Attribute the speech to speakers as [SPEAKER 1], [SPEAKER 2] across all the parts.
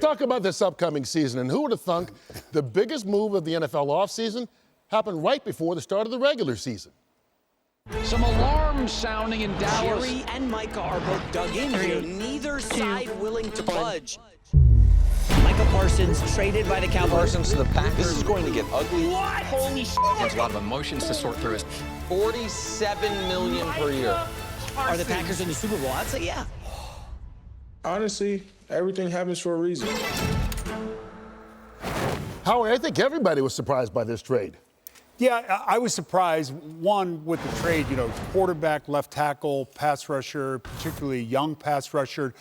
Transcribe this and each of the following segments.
[SPEAKER 1] talk about this upcoming season, and who would have thunk the biggest move of the NFL offseason happened right before the start of the regular season?
[SPEAKER 2] Some alarms sounding in Dallas.
[SPEAKER 3] Jerry and Micah are both dug in here, neither side willing to budge. Micah Parsons traded by the Cowboys.
[SPEAKER 4] Parsons to the Packers. This is going to get ugly.
[SPEAKER 3] What? Holy shit.
[SPEAKER 2] There's a lot of emotions to sort through.
[SPEAKER 4] $47 million per year.
[SPEAKER 3] Are the Packers in the Super Bowl? I'd say yeah.
[SPEAKER 5] Honestly, everything happens for a reason.
[SPEAKER 1] Howard, I think everybody was surprised by this trade.
[SPEAKER 6] Yeah, I was surprised, one, with the trade, quarterback, left tackle, pass rusher, particularly young pass rusher,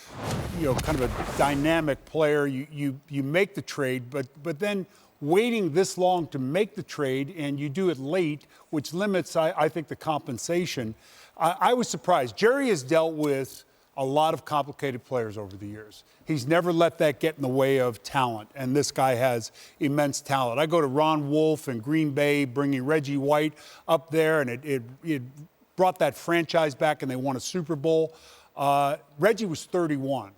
[SPEAKER 6] kind of a dynamic player. You make the trade, but then waiting this long to make the trade, and you do it late, which limits, I think, the compensation. I was surprised. Jerry has dealt with a lot of complicated players over the years. He's never let that get in the way of talent, and this guy has immense talent. I go to Ron Wolf in Green Bay, bringing Reggie White up there, and it brought that franchise back, and they won a Super Bowl. Reggie was 31.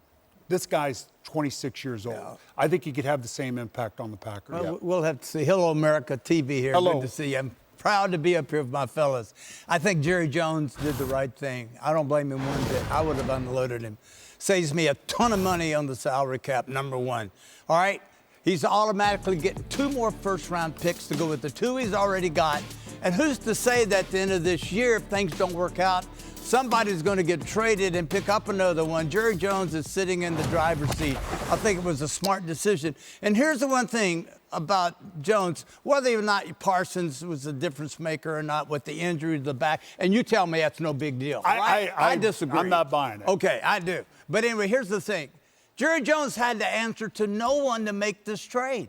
[SPEAKER 6] This guy's 26 years old. Yeah. I think he could have the same impact on the Packers.
[SPEAKER 7] Well, we'll have to see. Hello, America TV here.
[SPEAKER 6] Hello.
[SPEAKER 7] Good to see you. I'm proud to be up here with my fellas. I think Jerry Jones did the right thing. I don't blame him one bit. I would have unloaded him. Saves me a ton of money on the salary cap, number one. All right? He's automatically getting 2 more first-round picks to go with the 2 he's already got. And who's to say that at the end of this year, if things don't work out, somebody's going to get traded and pick up another one. Jerry Jones is sitting in the driver's seat. I think it was a smart decision. And here's the one thing about Jones, whether or not Parsons was a difference maker or not with the injury to the back, and you tell me that's no big deal. Right? I disagree.
[SPEAKER 6] I'm not buying it.
[SPEAKER 7] Okay, I do. But anyway, here's the thing. Jerry Jones had to answer to no one to make this trade.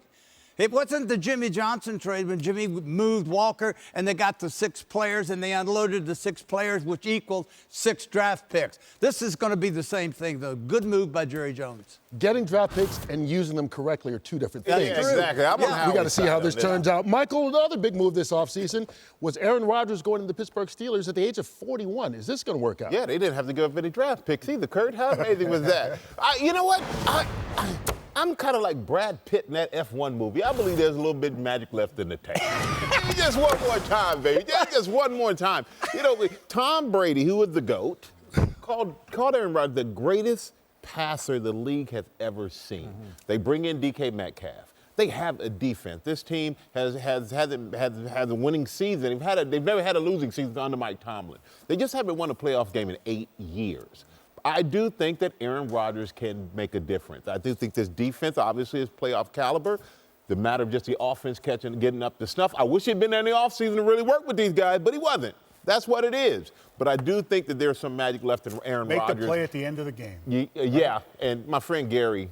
[SPEAKER 7] It wasn't the Jimmy Johnson trade when Jimmy moved Walker and they got the 6 players and they unloaded the 6 players, which equaled 6 draft picks. This is going to be the same thing, though. Good move by Jerry Jones.
[SPEAKER 1] Getting draft picks and using them correctly are 2 different things.
[SPEAKER 8] Yeah, exactly.
[SPEAKER 1] We got to see how this turns out. Michael, the other big move this offseason was Aaron Rodgers going to the Pittsburgh Steelers at the age of 41. Is this going to work out?
[SPEAKER 8] Yeah, they didn't have to give up any draft picks either, Kurt. How amazing was that? You know what? I'm kind of like Brad Pitt in that F1 movie. I believe there's a little bit of magic left in the tank. Just one more time, baby. Just one more time. Tom Brady, who was the GOAT, called Aaron Rodgers the greatest passer the league has ever seen. Mm-hmm. They bring in DK Metcalf. They have a defense. This team has a winning season. They've never had a losing season under Mike Tomlin. They just haven't won a playoff game in 8 years. I do think that Aaron Rodgers can make a difference. I do think this defense obviously is playoff caliber. The matter of just the offense getting up to snuff. I wish he'd been there in the offseason to really work with these guys, but he wasn't. That's what it is. But I do think that there's some magic left in Aaron Rodgers.
[SPEAKER 6] Make the play at the end of the game.
[SPEAKER 8] Yeah, and my friend Gary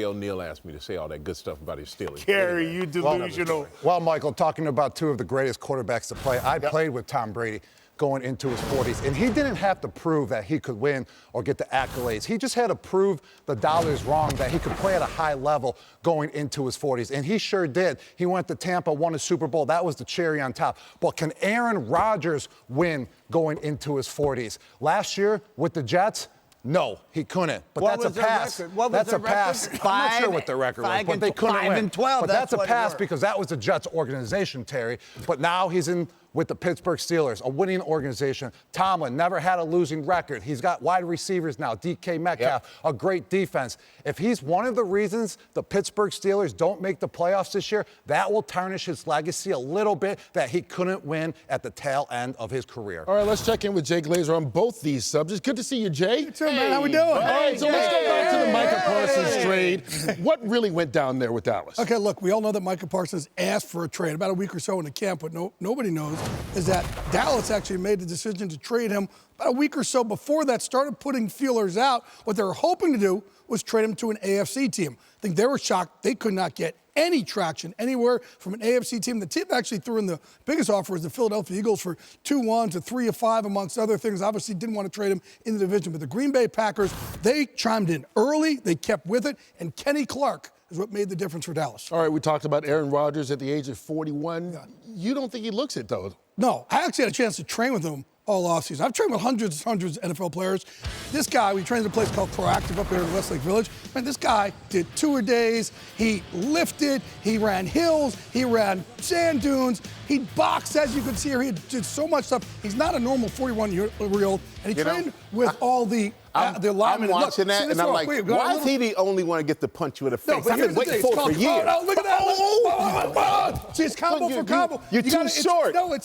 [SPEAKER 8] O'Neill asked me to say all that good stuff about his Steelers.
[SPEAKER 6] Gary, you delusional.
[SPEAKER 9] Well, Michael, talking about 2 of the greatest quarterbacks to play, I played with Tom Brady going into his 40s. And he didn't have to prove that he could win or get the accolades. He just had to prove the dollars wrong, that he could play at a high level going into his 40s. And he sure did. He went to Tampa, won a Super Bowl. That was the cherry on top. But can Aaron Rodgers win going into his 40s? Last year with the Jets, no, he couldn't. But
[SPEAKER 7] what
[SPEAKER 9] that's a pass. That's a pass. I'm not sure what the record was, but they couldn't win.
[SPEAKER 7] 5 and 12.
[SPEAKER 9] But that's a pass because that was the Jets organization, Terry. But now he's in with the Pittsburgh Steelers, a winning organization. Tomlin never had a losing record. He's got wide receivers now, DK Metcalf, a great defense. If he's one of the reasons the Pittsburgh Steelers don't make the playoffs this year, that will tarnish his legacy a little bit, that he couldn't win at the tail end of his career.
[SPEAKER 1] All right, let's check in with Jay Glazer on both these subjects. Good to see you, Jay.
[SPEAKER 10] You too, man. How we doing?
[SPEAKER 1] All right, so let's go back to the Micah Parsons trade. What really went down there with Dallas?
[SPEAKER 10] Okay, look, we all know that Micah Parsons asked for a trade about a week or so in the camp, but nobody knows is that Dallas actually made the decision to trade him about a week or so before that, started putting feelers out. What they were hoping to do was trade him to an AFC team. I think they were shocked they could not get any traction anywhere from an AFC team. The team actually threw in the biggest offer was the Philadelphia Eagles for 2-1 to 3-5, amongst other things. Obviously didn't want to trade him in the division. But the Green Bay Packers, they chimed in early. They kept with it. And Kenny Clark is what made the difference for Dallas.
[SPEAKER 1] All right, we talked about Aaron Rodgers at the age of 41. Yeah. You don't think he looks it, though?
[SPEAKER 10] No, I actually had a chance to train with him all offseason. I've trained with hundreds of NFL players. This guy, we trained at a place called Proactive up here in Westlake Village. Man, this guy did tour-a-days. He lifted. He ran hills. He ran sand dunes. He boxed, as you can see here. He did so much stuff. He's not a normal 41-year-old, and he trained with all the linemen.
[SPEAKER 8] I'm watching that, and I'm like, why is he the only one to get to punch you in the face?
[SPEAKER 10] No,
[SPEAKER 8] I've been waiting for years.
[SPEAKER 10] Oh, look at that. See, it's combo for combo.
[SPEAKER 8] You're too short.
[SPEAKER 10] No,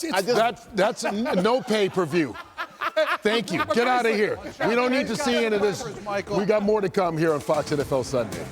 [SPEAKER 1] That's no pay-per-view. Thank you. Get out of here. We don't need to see any of this. We got more to come here on Fox NFL Sunday.